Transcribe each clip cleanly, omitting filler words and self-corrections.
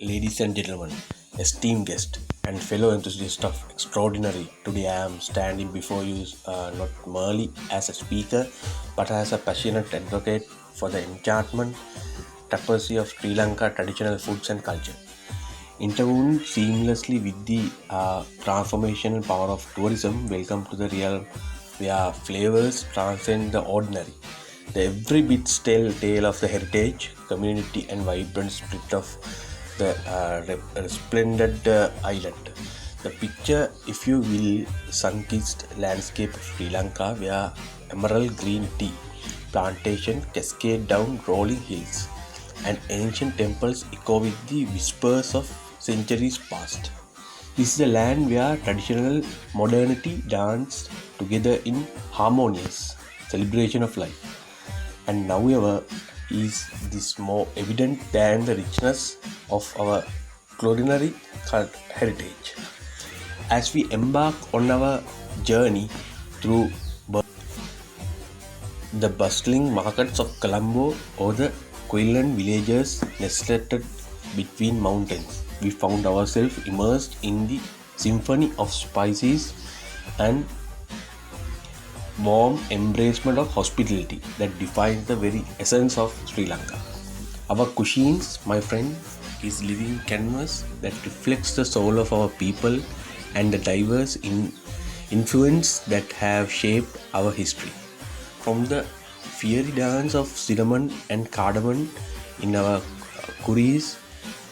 Ladies and gentlemen, esteemed guest and fellow enthusiast of extraordinary, today I am standing before you not merely as a speaker but as a passionate advocate for the enchantment, tapestry of Sri Lanka traditional foods and culture. Interwoven seamlessly with the transformational power of tourism, welcome to the realm where flavors transcend the ordinary. The every bit tell tale of the heritage, community, and vibrant spirit of the resplendent island. The picture, if you will, sun-kissed landscape of Sri Lanka, where emerald green tea plantation cascade down rolling hills, and ancient temples echo with the whispers of centuries past. This is a land where traditional modernity dance together in harmonious celebration of life. And now ever is this more evident than the richness of our culinary heritage. As we embark on our journey through the bustling markets of Colombo or the quaint villages nestled between mountains, we found ourselves immersed in the symphony of spices and warm embracement of hospitality that defines the very essence of Sri Lanka. Our cuisines, my friend, is living canvas that reflects the soul of our people and the diverse influence that have shaped our history. From the fiery dance of cinnamon and cardamom in our curries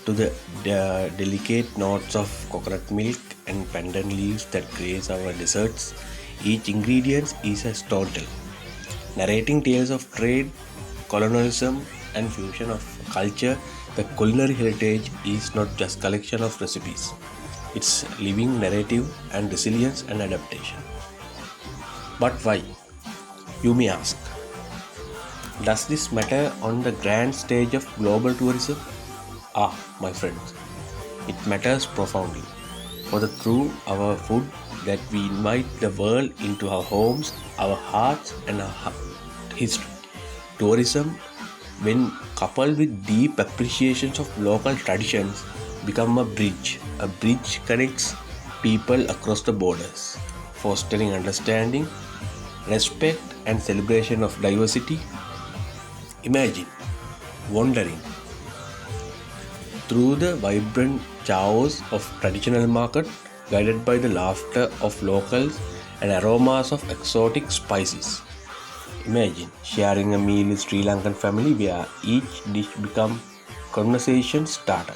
to the delicate notes of coconut milk and pandan leaves that grace our desserts, each ingredient is a storyteller, narrating tales of trade, colonialism, and fusion of culture. The culinary heritage is not just collection of recipes; it's living narrative and resilience and adaptation. But why? You may ask. Does this matter on the grand stage of global tourism? My friends, it matters profoundly. For through our food that we invite the world into our homes, our hearts, and our history. Tourism, when coupled with deep appreciations of local traditions, become a bridge. A bridge connects people across the borders, fostering understanding, respect, and celebration of diversity. Imagine wandering through the vibrant chaos of traditional market, guided by the laughter of locals and aromas of exotic spices. Imagine sharing a meal with Sri Lankan family where each dish becomes conversation starter.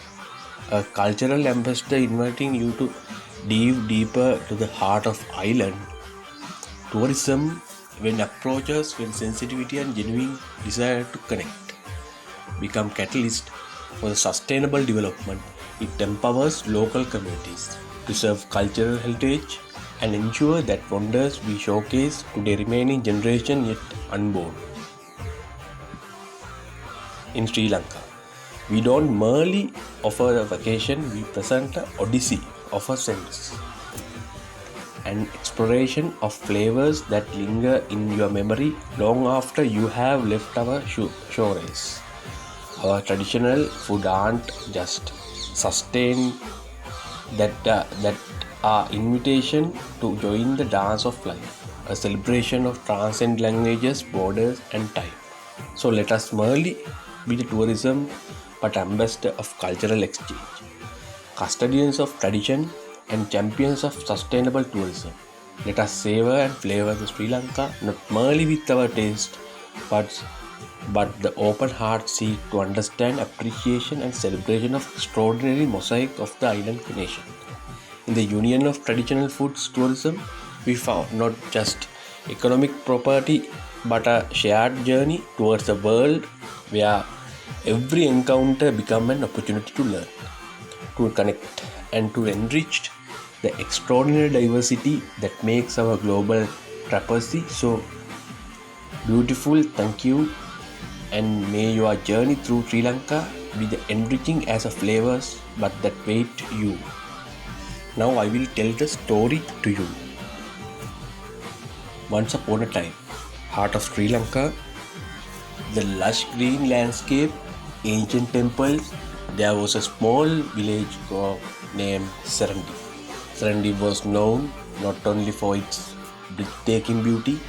A cultural ambassador inviting you to dive deeper to the heart of island. Tourism, when approaches with sensitivity and genuine desire to connect, become catalyst for the sustainable development. It empowers local communities, preserve cultural heritage, and ensure that wonders we showcase to the remaining generation yet unborn. In Sri Lanka, we don't merely offer a vacation, we present an odyssey of a sense, an exploration of flavors that linger in your memory long after you have left our shores. Our traditional food aren't just sustained that are invitation to join the dance of life, a celebration of transcend languages, borders, and time. So let us merely be the tourism but ambassador of cultural exchange, custodians of tradition, and champions of sustainable tourism. Let us savor and flavor the Sri Lanka not merely with our taste, but the open heart seek to understand, appreciation, and celebration of extraordinary mosaic of the island nation. In the union of traditional foods tourism, we found not just economic property but a shared journey towards a world where every encounter becomes an opportunity to learn, to connect, and to enrich the extraordinary diversity that makes our global tapestry so beautiful. Thank you, and may your journey through Sri Lanka be the enriching as a flavors but that wait you. Now I will tell the story to you. Once upon a time, heart of Sri Lanka, the lush green landscape, ancient temples, there was a small village named Serendip. Serendip was known not only for its breathtaking beauty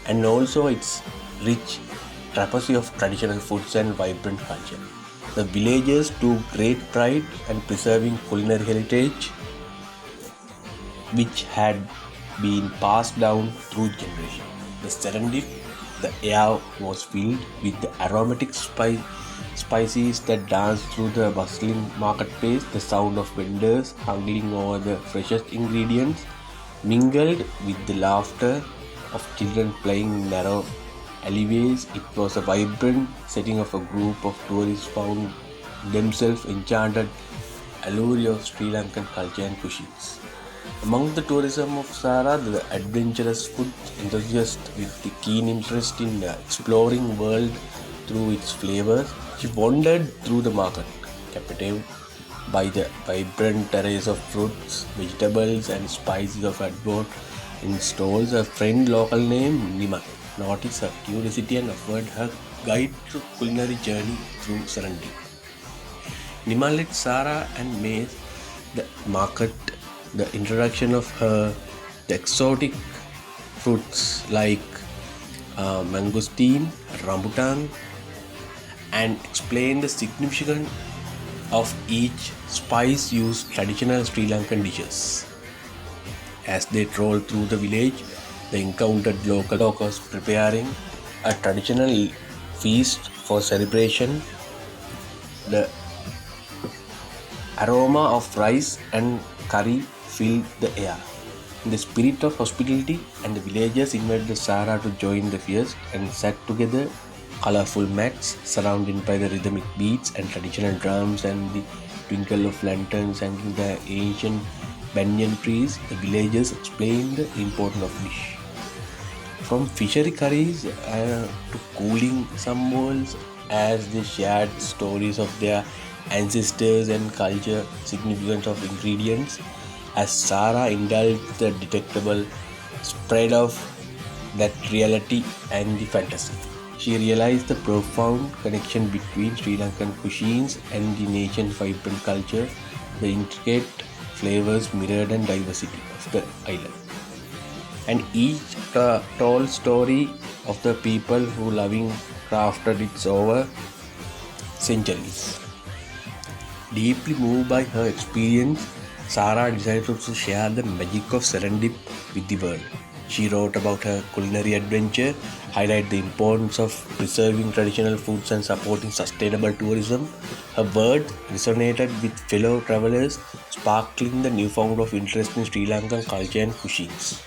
and also its rich tapestry of traditional foods and vibrant culture. The villagers took great pride in preserving culinary heritage which had been passed down through generations. The Serendip, the air was filled with the aromatic spices that danced through the bustling marketplace. The sound of vendors hungering over the freshest ingredients mingled with the laughter of children playing in narrow alleyways. It was a vibrant setting of a group of tourists found themselves enchanted allure of Sri Lankan culture and cuisines. Among the tourism of Sara, the adventurous food enthusiast with the keen interest in exploring the world through its flavors, she wandered through the market, captivated by the vibrant arrays of fruits, vegetables, and spices of advert in stalls. A friend local named Nima noticed her curiosity and offered her guide to culinary journey through Serendip. Nima led Sara and made the market. The introduction of her the exotic fruits like mangosteen, rambutan, and explained the significance of each spice used traditional Sri Lankan dishes. As they trolled through the village, they encountered locals preparing a traditional feast for celebration. The aroma of rice and curry filled the air. In the spirit of hospitality, and the villagers invited Sara to join the feast and sat together. Colorful mats surrounded by the rhythmic beats and traditional drums and the twinkle of lanterns hanging the ancient banyan trees. The villagers explained the importance of dish. From fishery curries to cooling some bowls, as they shared stories of their ancestors and culture significance of ingredients. As Sara indulged the detectable spread of that reality and the fantasy, she realized the profound connection between Sri Lankan cuisines and the nation's vibrant culture. The intricate flavors mirrored and diversity of the island, and each told story of the people who loving crafted it over centuries. Deeply moved by her experience, Sara decided to share the magic of Serendip with the world. She wrote about her culinary adventure, highlighted the importance of preserving traditional foods and supporting sustainable tourism. Her words resonated with fellow travelers, sparkling the newfound of interest in Sri Lankan culture and cuisines.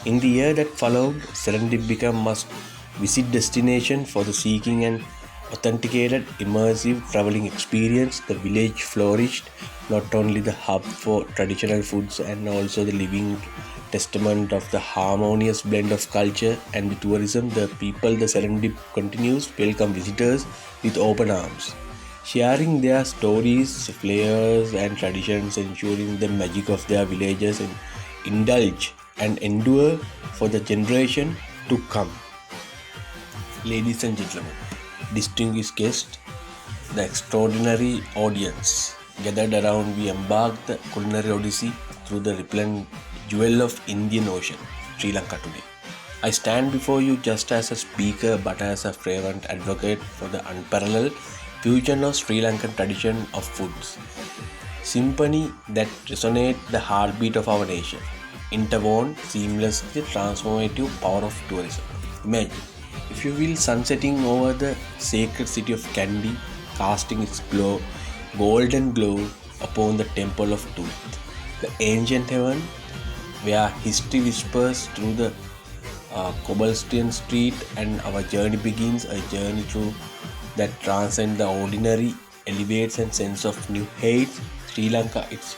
In the year that followed, Serendip became a must-visit destination for the seeking an authenticated, immersive traveling experience. The village flourished, not only the hub for traditional foods and also the living testament of the harmonious blend of culture and the tourism. The people, the Serendip continues to welcome visitors with open arms, sharing their stories, flavors, and traditions, ensuring the magic of their villages and indulge and endure for the generation to come. Ladies and gentlemen, distinguished guests, the extraordinary audience gathered around, we embarked the culinary odyssey through the rippling jewel of Indian Ocean, Sri Lanka today. I stand before you just as a speaker but as a fervent advocate for the unparalleled fusion of Sri Lankan tradition of foods, symphony that resonate the heartbeat of our nation, interwoven seamlessly transformative power of tourism. Imagine, if you will, sunsetting over the sacred city of Kandy, casting its golden glow upon the temple of Truth, the ancient heaven where history whispers through the cobblestone street, and our journey begins, a journey through that transcends the ordinary, elevates and sense of new heights. Sri Lanka, its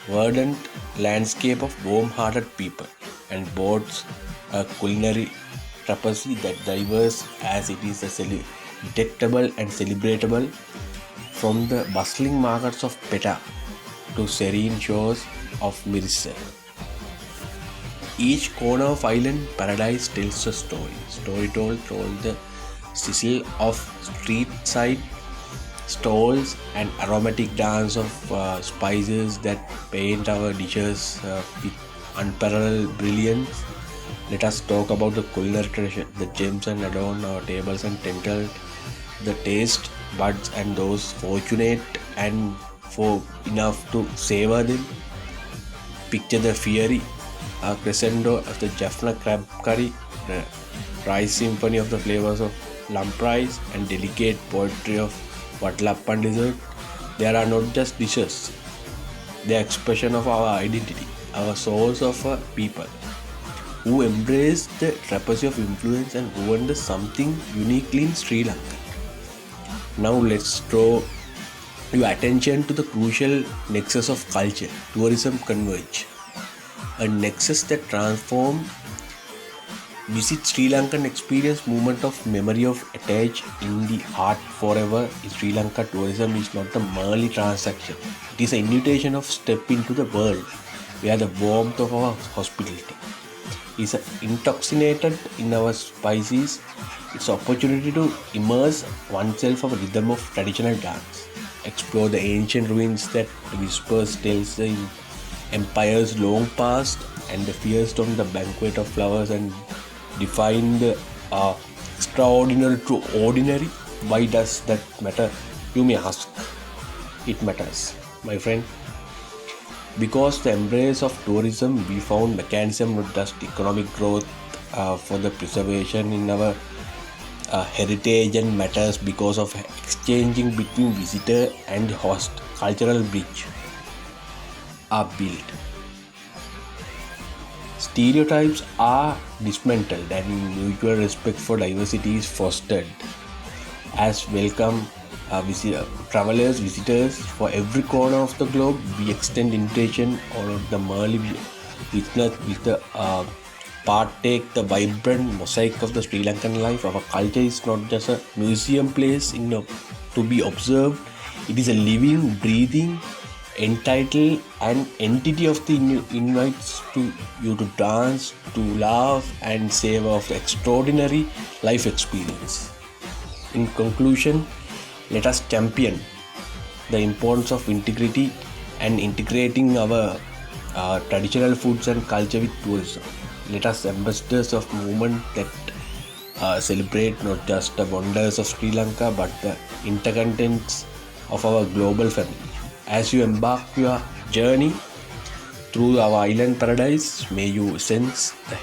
verdant landscape of warm-hearted people, and boasts a culinary tapestry that diverse as it is detectable and celebratable, from the bustling markets of Petta to serene shores of Mirissa. Each corner of island paradise tells a story told through the sizzle of street side stalls and aromatic dance of spices that paint our dishes with unparalleled brilliance. Let us talk about the culinary treasure, the gems and adorn our tables and temple the taste buds and those fortunate and for enough to savor them. Picture the fiery crescendo of the Jaffna crab curry, the rice symphony of the flavors of lump rice, and delicate poetry of Vatlappan dessert. They are not just dishes, they are expression of our identity, our souls of a people who embrace the tapestry of influence and who wonder something uniquely in Sri Lanka. Now let's draw your attention to the crucial nexus of culture, tourism converge. A nexus that transforms visit Sri Lankan experience movement of memory of attached in the heart forever. In Sri Lanka, tourism is not a merely transaction. It is an invitation of step into the world where the warmth of our hospitality is intoxicated in our spices. It's an opportunity to immerse oneself in a rhythm of traditional dance, explore the ancient ruins that whispers tells the empires long past, and the feast on the banquet of flowers and define the extraordinary to ordinary. Why does that matter? You may ask. It matters, my friend. Because the embrace of tourism, we found mechanism not just economic growth for the preservation in our heritage and matters because of exchanging between visitor and host. Cultural bridge are built. Stereotypes are dismantled and mutual respect for diversity is fostered. As welcome travelers, visitors for every corner of the globe, we extend invitation or the merely witness with the partake the vibrant mosaic of the Sri Lankan life. Our culture is not just a museum place to be observed. It is a living, breathing, entitled and entity of the invites to you to dance, to laugh and savor of the extraordinary life experience. In conclusion, let us champion the importance of integrity and integrating our traditional foods and culture with tourism. Let us ambassadors of movement that celebrate not just the wonders of Sri Lanka but the intercontents of our global family. As you embark your journey through our island paradise, may you sense the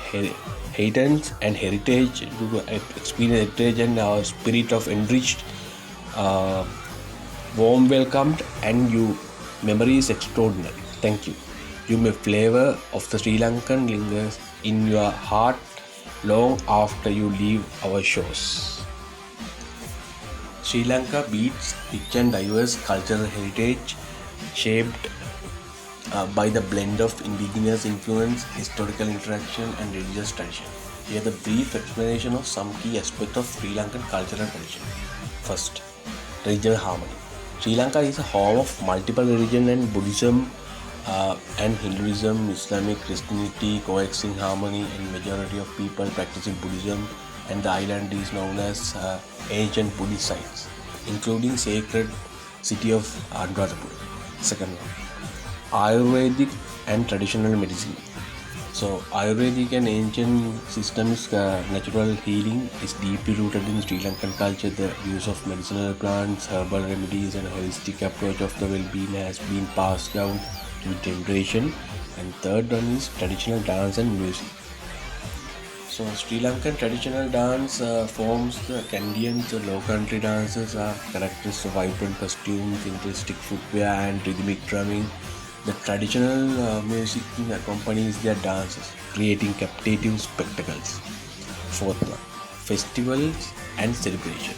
heritage and heritage to experience heritage and our spirit of enriched, warm welcomed, and you memory is extraordinary. Thank you. You may flavor of the Sri Lankan lingers in your heart long after you leave our shores. Sri Lanka beats rich and diverse cultural heritage shaped by the blend of indigenous influence, historical interaction and religious tradition. Here the brief explanation of some key aspects of Sri Lankan cultural tradition. First, regional harmony. Sri Lanka is a home of multiple religions and Buddhism and Hinduism, Islamic, Christianity coexisting harmony, and majority of people practicing Buddhism, and the island is known as ancient Buddhist sites, including sacred city of Anuradhapura. Second one, Ayurvedic and traditional medicine. So Ayurvedic and ancient systems natural healing is deeply rooted in Sri Lankan culture. The use of medicinal plants, herbal remedies and holistic approach of the well-being has been passed down to generation. And third one is traditional dance and music. So Sri Lankan traditional dance forms the Candians, the low country dances are characteristic of vibrant costumes, interesting footwear and rhythmic drumming. The traditional music accompanies their dances, creating captivating spectacles. Fourth one, festivals and celebration.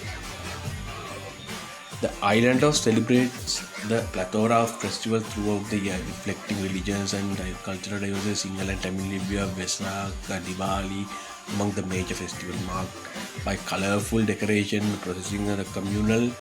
The island of celebrates the plethora of festivals throughout the year, reflecting religions and cultural diversity. Sinhala and Tamil New Year, Vesak, Diwali, among the major festivals marked by colorful decoration, processing the communal